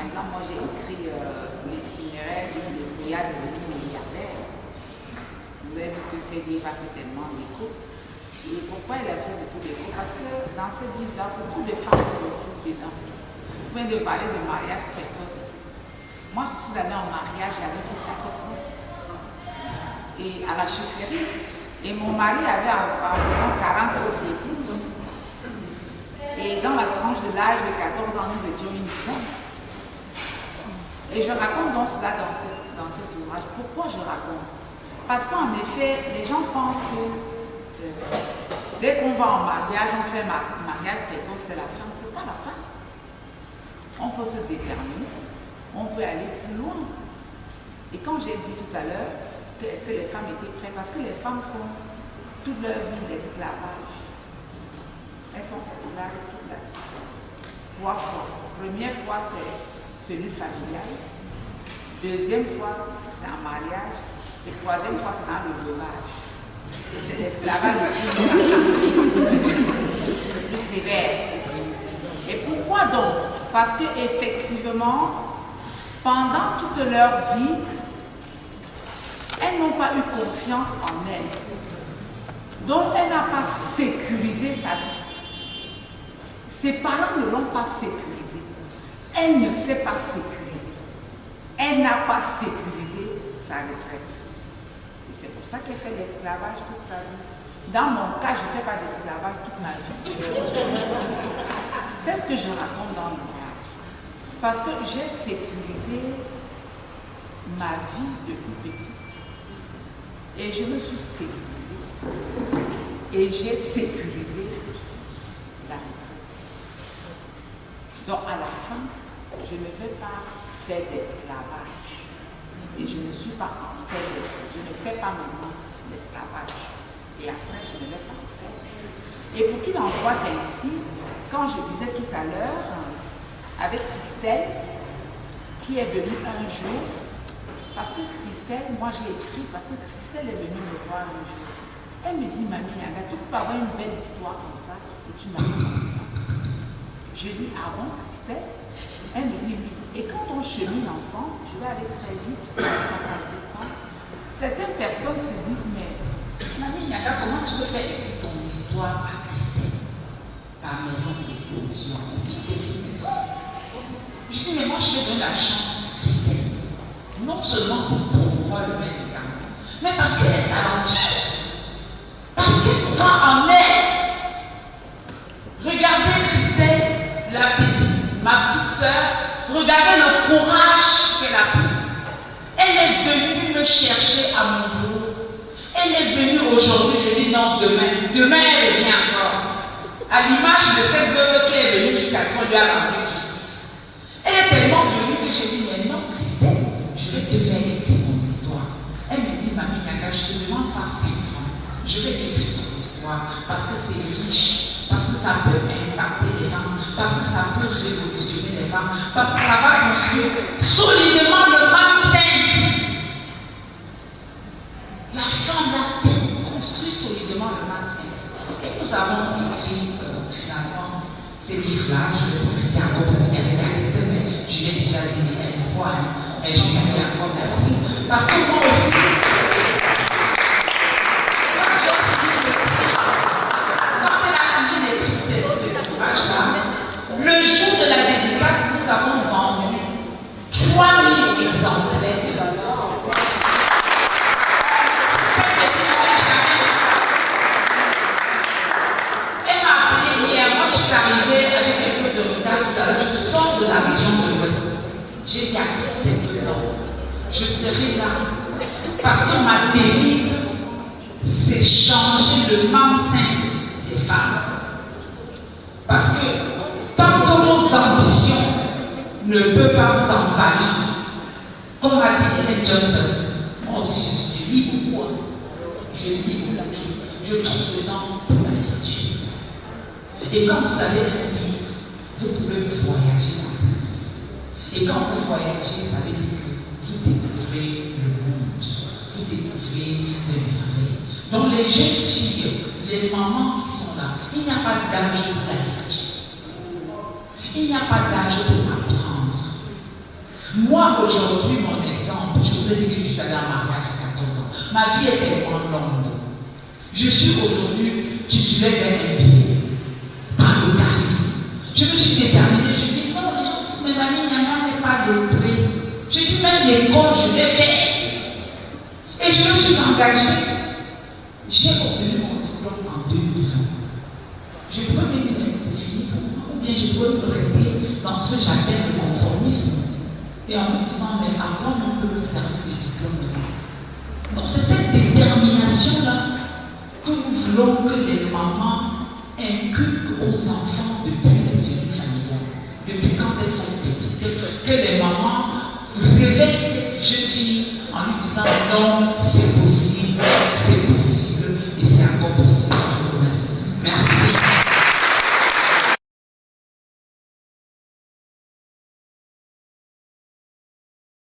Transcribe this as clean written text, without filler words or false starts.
exemple, moi j'ai écrit l'itinéraire de Briad devenu milliardaire. Vous avez vu que ce livre a fait tellement d'écho. Et pourquoi il a fait beaucoup d'écho? Parce que dans ce livre-là, beaucoup de femmes se retrouvent dedans. Vous venez de parler de mariage précoce. Moi, je suis allée en mariage, j'avais que 14 ans. Et à la chaufferie. Et mon mari avait environ 40 autres épouses. Et dans la tranche de l'âge de 14 ans, nous étions une dizaine. Et je raconte donc cela dans cet ouvrage. Pourquoi je raconte? Parce qu'en effet, les gens pensent que dès qu'on va en mariage, on fait mariage précoce, c'est la femme. Ce n'est pas la femme. On peut se déterminer, on peut aller plus loin. Et quand j'ai dit tout à l'heure que est-ce que les femmes étaient prêtes, parce que les femmes font toute leur vie d'esclavage. Elles sont esclaves toute la vie. 3 fois. Première fois, c'est celui familial. Deuxième fois, c'est un mariage. Et troisième fois, c'est dans le veuvage. Et c'est l'esclavage le plus sévère. Et pourquoi donc? Parce qu'effectivement, pendant toute leur vie, elles n'ont pas eu confiance en elles. Donc, elle n'a pas sécurisé sa vie. Ses parents ne l'ont pas sécurisé. Elle ne s'est pas sécurisée. Elle n'a pas sécurisé sa retraite. Et c'est pour ça qu'elle fait l'esclavage toute sa vie. Dans mon cas, je ne fais pas d'esclavage toute ma vie. C'est ce que je raconte dans l'ouvrage. Parce que j'ai sécurisé ma vie depuis petite. Et je me suis sécurisée. Et j'ai sécurisé la retraite. Donc à la fin, je ne vais pas faire d'esclavage. Et je ne suis pas en fait d'esclavage. Je ne fais pas maintenant d'esclavage. Et après, je ne vais pas en faire. Et pour qu'il en soit ainsi, quand je disais tout à l'heure, avec Christelle, qui est venue un jour, parce que Christelle, moi j'ai écrit, parce que Christelle est venue me voir un jour. Elle me dit, Mamie Yaga, tu peux avoir une belle histoire comme ça, et tu m'as dit. Je dis, ah bon, Christelle? Elle me dit oui. Et quand on chemine ensemble, je vais aller très vite, certaines personnes se disent, mais Mamie Yaga, comment tu peux faire écrire ton histoire à Christelle? Par maison d'éclosion. Je dis, mais moi je vais donner la chance à Christelle. Non seulement pour promouvoir le médicament, mais parce qu'elle est talentueuse. Parce qu'elle croit en elle. Regardez Christelle, la petite, ma petite sœur, regardez le courage qu'elle a pris. Elle est venue me chercher à mon boulot. Elle est venue aujourd'hui, je dis non, demain. Demain, elle vient encore. À l'image de cette veuve qui est venue jusqu'à ce qu'on lui a rendu justice. Elle est tellement venue que j'ai dit, mais non, Christelle, je vais te faire écrire ton histoire. Elle me dit, Mamie Yaga, je ne te demande pas 5 francs. Je vais écrire ton histoire parce que c'est riche, parce que ça peut impacter les femmes, parce que ça peut révolutionner les femmes, parce que ça va construire solidement le mindset. La femme l'a construit solidement le mindset. Et nous avons écrit finalement ces livres-là. Je vais profiter encore pour merci à Christelle, mais je l'ai déjà dit une fois, et je lui dis encore merci. Parce que moi aussi, quand elle a fini d'écrire cet ouvrage-là, le jour de la dédicace, nous avons vendu 3000 exemplaires de la arrivé avec un peu de retard tout à l'heure, je sors de la région de l'Ouest. J'ai dit à Christelle que non, je serai là. Parce que ma devise, c'est changer le mindset des femmes. Parce que tant que vos ambitions ne peuvent pas vous envahir, comme a dit Hélène Johnson, moi aussi je lis beaucoup. Je lis beaucoup, je trouve dedans pour la lecture. Et quand vous avez un livre, vous pouvez voyager dans ça. Et quand vous voyagez, ça veut dire que vous découvrez le monde. Vous découvrez les merveilles. Donc les jeunes filles, les mamans qui sont là, il n'y a pas d'âge pour la lecture. Il n'y a pas d'âge pour apprendre. Moi, aujourd'hui, mon exemple, je vous ai dit que je suis allée en mariage à 14 ans. Ma vie est tellement longue. Je suis aujourd'hui titulaire d'un billet, par le charisme. Je me suis déterminée, je dis non, les gens disent, mais mamie, maman n'est pas lettrée. Je dis même l'école, je vais faire. Et je me suis engagée. J'ai obtenu mon diplôme en 2020. Je peux me dire, mais c'est fini pour moi, ou bien je peux rester dans ce que j'appelle le conformisme. Et en me disant, mais à quoi on peut me servir le diplôme de moi? Donc c'est cette détermination-là que nous voulons que les mamans inculquent aux enfants depuis les unités familiales, depuis quand elles sont petites, que les mamans réveillent cette jeune fille en lui disant non,